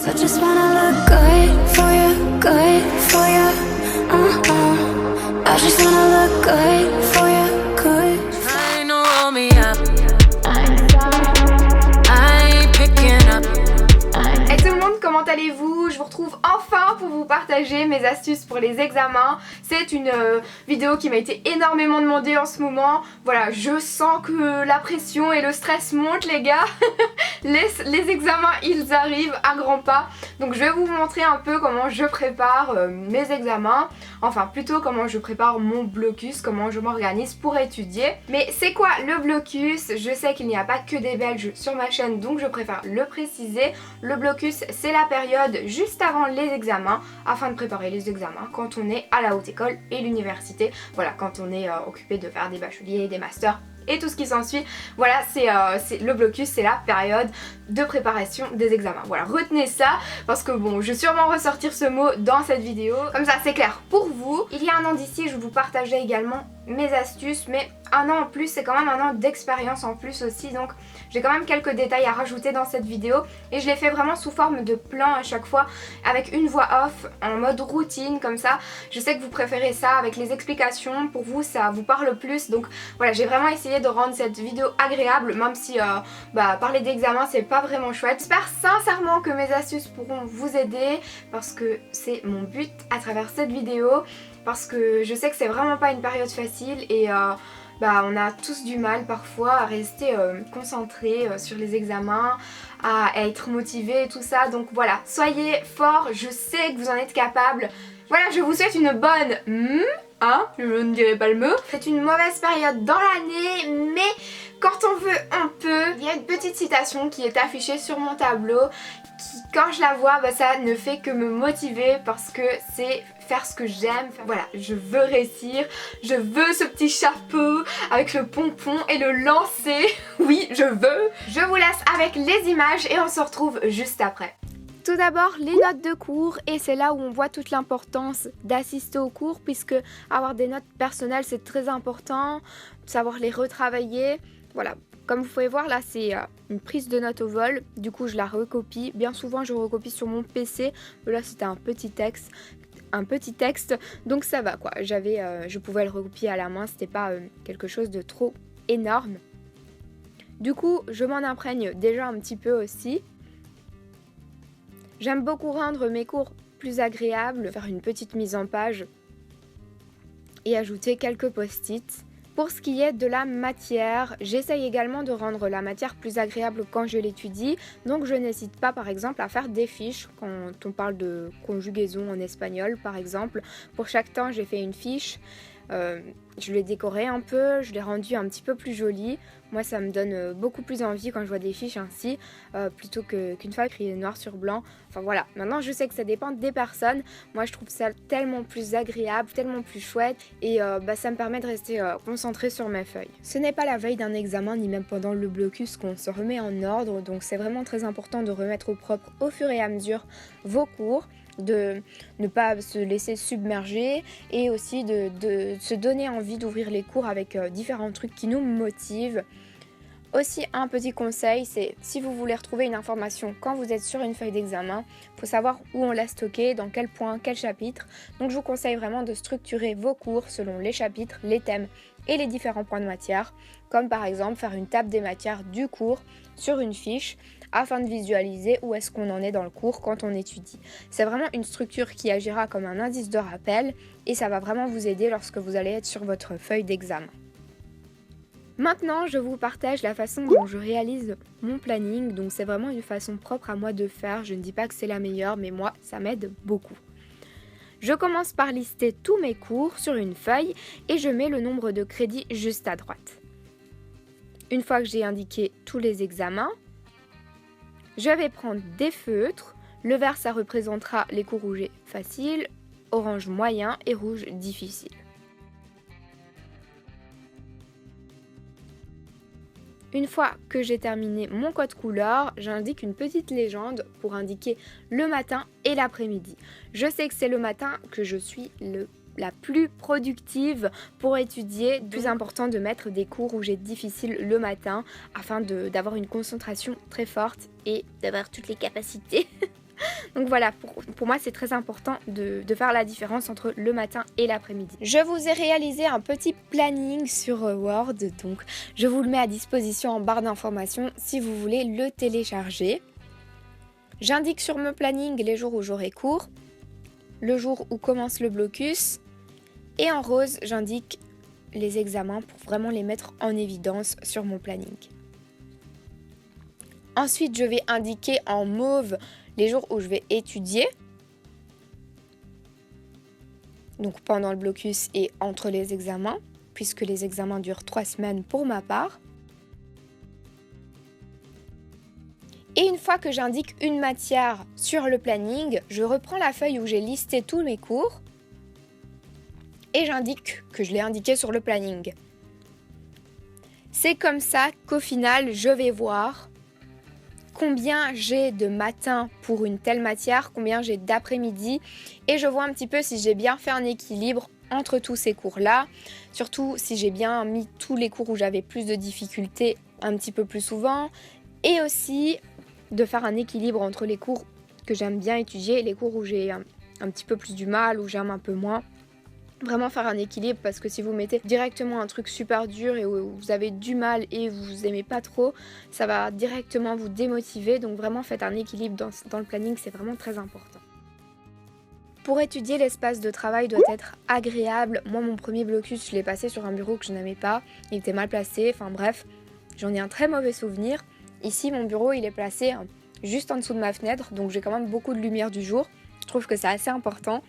'Cause I just wanna look good for you, good for you. I just wanna look good for you, good. Trying to roll me up. I ain't picking up. Hey tout le monde, comment allez-vous? Je vous retrouve enfin pour vous partager mes astuces pour les examens. C'est une vidéo qui m'a été énormément demandée en ce moment. Voilà, je sens que la pression et le stress montent les gars. les examens ils arrivent à grands pas. Donc je vais vous montrer un peu comment je prépare mes examens. Enfin plutôt comment je prépare mon blocus, comment je m'organise pour étudier. Mais c'est quoi le blocus? Je sais qu'il n'y a pas que des Belges sur ma chaîne, donc je préfère le préciser. Le blocus, c'est la période juste avant les examens, afin de préparer les examens quand on est à la haute école et l'université. Voilà, quand on est occupé de faire des bacheliers, des masters et tout ce qui s'ensuit. Voilà, c'est le blocus, c'est la période de préparation des examens. Voilà, retenez ça parce que bon, je vais sûrement ressortir ce mot dans cette vidéo. Comme ça, c'est clair pour vous. Il y a un an d'ici, je vous partageais également mes astuces, mais un an en plus, c'est quand même un an d'expérience en plus aussi, donc j'ai quand même quelques détails à rajouter dans cette vidéo et je l'ai fait vraiment sous forme de plan à chaque fois avec une voix off en mode routine comme ça. Je sais que vous préférez ça avec les explications, pour vous ça vous parle plus, donc voilà, j'ai vraiment essayé de rendre cette vidéo agréable même si parler d'examen c'est pas vraiment chouette. J'espère sincèrement que mes astuces pourront vous aider parce que c'est mon but à travers cette vidéo, parce que je sais que c'est vraiment pas une période facile et on a tous du mal parfois à rester concentrés sur les examens, à être motivés et tout ça. Donc voilà, soyez forts, je sais que vous en êtes capables. Voilà, je vous souhaite une bonne je ne dirai pas le mot. C'est une mauvaise période dans l'année, mais quand on veut, on peut. Il y a une petite citation qui est affichée sur mon tableau qui, quand je la vois, ça ne fait que me motiver parce que c'est faire ce que j'aime. Voilà, je veux réussir, je veux ce petit chapeau avec le pompon et le lancer. Oui, je veux. Je vous laisse avec les images et on se retrouve juste après. Tout d'abord, les notes de cours, et c'est là où on voit toute l'importance d'assister aux cours, puisque avoir des notes personnelles c'est très important, savoir les retravailler. Voilà, comme vous pouvez voir là, c'est une prise de notes au vol, du coup je la recopie. Bien souvent je recopie sur mon PC, là c'était un petit texte, donc ça va quoi. Je pouvais le recopier à la main, c'était pas quelque chose de trop énorme. Du coup je m'en imprègne déjà un petit peu aussi. J'aime beaucoup rendre mes cours plus agréables, faire une petite mise en page et ajouter quelques post-it. Pour ce qui est de la matière, j'essaye également de rendre la matière plus agréable quand je l'étudie. Donc je n'hésite pas par exemple à faire des fiches quand on parle de conjugaison en espagnol par exemple. Pour chaque temps j'ai fait une fiche. Je l'ai décorée un peu, je l'ai rendue un petit peu plus jolie. Moi ça me donne beaucoup plus envie quand je vois des fiches ainsi, plutôt qu'une fois écrit noir sur blanc. Enfin voilà, maintenant je sais que ça dépend des personnes. Moi je trouve ça tellement plus agréable, tellement plus chouette et ça me permet de rester concentrée sur mes feuilles. Ce n'est pas la veille d'un examen ni même pendant le blocus qu'on se remet en ordre, donc c'est vraiment très important de remettre au propre au fur et à mesure vos cours, de ne pas se laisser submerger et aussi de se donner envie d'ouvrir les cours avec différents trucs qui nous motivent. Aussi un petit conseil, c'est si vous voulez retrouver une information quand vous êtes sur une feuille d'examen, il faut savoir où on l'a stocké, dans quel point, quel chapitre. Donc je vous conseille vraiment de structurer vos cours selon les chapitres, les thèmes et les différents points de matière, comme par exemple faire une table des matières du cours sur une fiche afin de visualiser où est-ce qu'on en est dans le cours quand on étudie. C'est vraiment une structure qui agira comme un indice de rappel et ça va vraiment vous aider lorsque vous allez être sur votre feuille d'examen. Maintenant, je vous partage la façon dont je réalise mon planning, donc c'est vraiment une façon propre à moi de faire. Je ne dis pas que c'est la meilleure, mais moi, ça m'aide beaucoup. Je commence par lister tous mes cours sur une feuille et je mets le nombre de crédits juste à droite. Une fois que j'ai indiqué tous les examens, je vais prendre des feutres. Le vert, ça représentera les cours rouges faciles, orange moyen et rouge difficile. Une fois que j'ai terminé mon code couleur, j'indique une petite légende pour indiquer le matin et l'après-midi. Je sais que c'est le matin que je suis la plus productive pour étudier. Plus important de mettre des cours où j'ai difficile le matin afin d'avoir une concentration très forte et d'avoir toutes les capacités Donc voilà, pour moi c'est très important de faire la différence entre le matin et l'après-midi. Je vous ai réalisé un petit planning sur Word, donc je vous le mets à disposition en barre d'informations si vous voulez le télécharger. J'indique sur mon planning les jours où j'aurai cours, le jour où commence le blocus, et en rose j'indique les examens pour vraiment les mettre en évidence sur mon planning. Ensuite, je vais indiquer en mauve les jours où je vais étudier. Donc pendant le blocus et entre les examens, puisque les examens durent 3 semaines pour ma part. Et une fois que j'indique une matière sur le planning, je reprends la feuille où j'ai listé tous mes cours et j'indique que je l'ai indiqué sur le planning. C'est comme ça qu'au final, je vais voir combien j'ai de matin pour une telle matière, combien j'ai d'après-midi, et je vois un petit peu si j'ai bien fait un équilibre entre tous ces cours-là, surtout si j'ai bien mis tous les cours où j'avais plus de difficultés un petit peu plus souvent, et aussi de faire un équilibre entre les cours que j'aime bien étudier et les cours où j'ai un petit peu plus du mal, où j'aime un peu moins. Vraiment faire un équilibre, parce que si vous mettez directement un truc super dur et où vous avez du mal et vous aimez pas trop, ça va directement vous démotiver. Donc vraiment faites un équilibre dans le planning, c'est vraiment très important. Pour étudier, l'espace de travail doit être agréable. Moi, mon premier blocus, je l'ai passé sur un bureau que je n'aimais pas. Il était mal placé, enfin bref, j'en ai un très mauvais souvenir. Ici, mon bureau, il est placé juste en dessous de ma fenêtre, donc j'ai quand même beaucoup de lumière du jour. Je trouve que c'est assez important.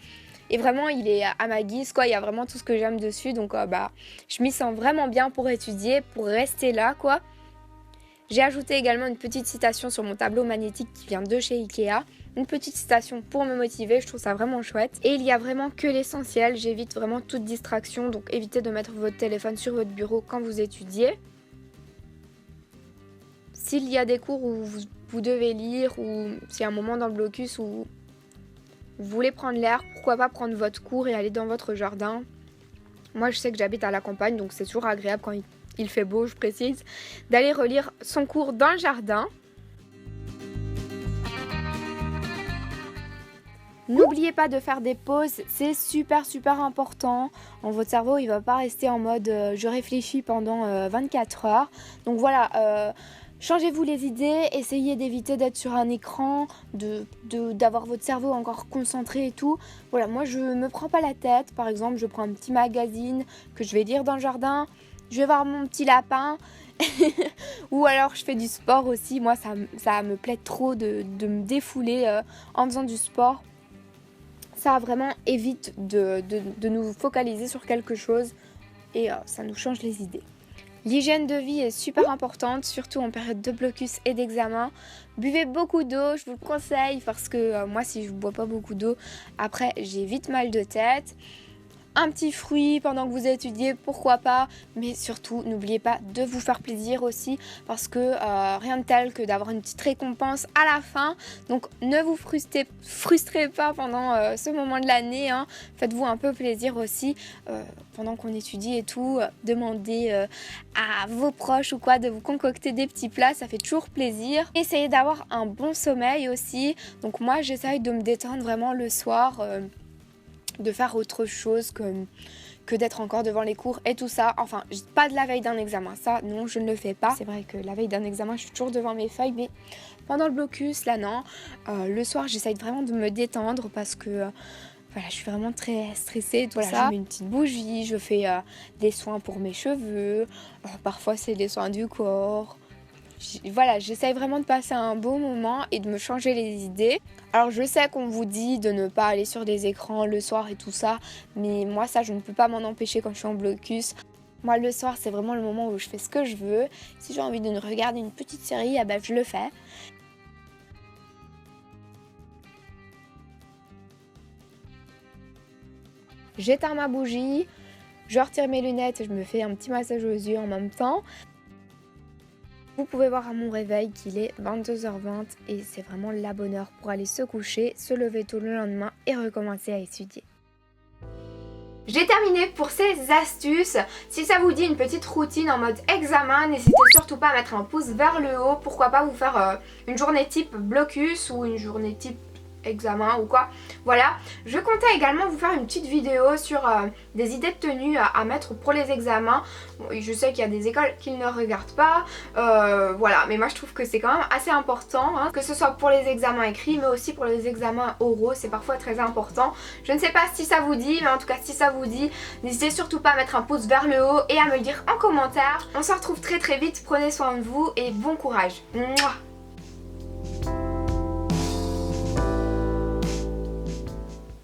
Et vraiment, il est à ma guise, quoi. Il y a vraiment tout ce que j'aime dessus. Donc, je m'y sens vraiment bien pour étudier, pour rester là, quoi. J'ai ajouté également une petite citation sur mon tableau magnétique qui vient de chez Ikea. Une petite citation pour me motiver, je trouve ça vraiment chouette. Et il y a vraiment que l'essentiel. J'évite vraiment toute distraction. Donc, évitez de mettre votre téléphone sur votre bureau quand vous étudiez. S'il y a des cours où vous devez lire, ou s'il y a un moment dans le blocus où vous voulez prendre l'air, pourquoi pas prendre votre cours et aller dans votre jardin. Moi, je sais que j'habite à la campagne, donc c'est toujours agréable quand il fait beau, je précise, d'aller relire son cours dans le jardin. N'oubliez pas de faire des pauses, c'est super important. Votre cerveau, il va pas rester en mode je réfléchis pendant 24 heures. Donc voilà, changez-vous les idées, essayez d'éviter d'être sur un écran, d'avoir votre cerveau encore concentré et tout. Voilà, moi je me prends pas la tête. Par exemple, je prends un petit magazine que je vais lire dans le jardin. Je vais voir mon petit lapin. Ou alors je fais du sport aussi. Moi ça me plaît trop de me défouler en faisant du sport. Ça vraiment évite de nous focaliser sur quelque chose et ça nous change les idées. L'hygiène de vie est super importante, surtout en période de blocus et d'examen. Buvez beaucoup d'eau, je vous le conseille, parce que moi si je ne bois pas beaucoup d'eau, après j'ai vite mal de tête. Un petit fruit pendant que vous étudiez, pourquoi pas, mais surtout n'oubliez pas de vous faire plaisir aussi, parce que rien de tel que d'avoir une petite récompense à la fin. Donc ne vous frustrez pas pendant ce moment de l'année, hein. Faites-vous un peu plaisir aussi pendant qu'on étudie et tout. Demandez à vos proches ou quoi de vous concocter des petits plats, ça fait toujours plaisir. Essayez d'avoir un bon sommeil aussi. Donc moi j'essaye de me détendre vraiment le soir, de faire autre chose que d'être encore devant les cours et tout ça. Enfin, pas de la veille d'un examen, ça non, je ne le fais pas. C'est vrai que la veille d'un examen, je suis toujours devant mes feuilles, mais pendant le blocus, là non. Le soir, j'essaye vraiment de me détendre parce que voilà, je suis vraiment très stressée et tout ça. Je mets une petite bougie, je fais des soins pour mes cheveux, parfois c'est des soins du corps. Voilà, j'essaye vraiment de passer un bon moment et de me changer les idées. Alors je sais qu'on vous dit de ne pas aller sur des écrans le soir et tout ça, mais moi ça je ne peux pas m'en empêcher quand je suis en blocus. Moi le soir c'est vraiment le moment où je fais ce que je veux. Si j'ai envie de regarder une petite série, je le fais. J'éteins ma bougie, je retire mes lunettes et je me fais un petit massage aux yeux en même temps. Vous pouvez voir à mon réveil qu'il est 22h20 et c'est vraiment la bonne heure pour aller se coucher, se lever tôt le lendemain et recommencer à étudier. J'ai terminé pour ces astuces. Si ça vous dit une petite routine en mode examen, n'hésitez surtout pas à mettre un pouce vers le haut. Pourquoi pas vous faire une journée type blocus ou une journée type examen ou quoi. Voilà, je comptais également vous faire une petite vidéo sur des idées de tenue à mettre pour les examens. Bon, je sais qu'il y a des écoles qui ne regardent pas, voilà, mais moi je trouve que c'est quand même assez important, hein, que ce soit pour les examens écrits mais aussi pour les examens oraux, c'est parfois très important. Je ne sais pas si ça vous dit, mais en tout cas si ça vous dit, n'hésitez surtout pas à mettre un pouce vers le haut et à me le dire en commentaire. On se retrouve très vite, prenez soin de vous et bon courage. Mouah.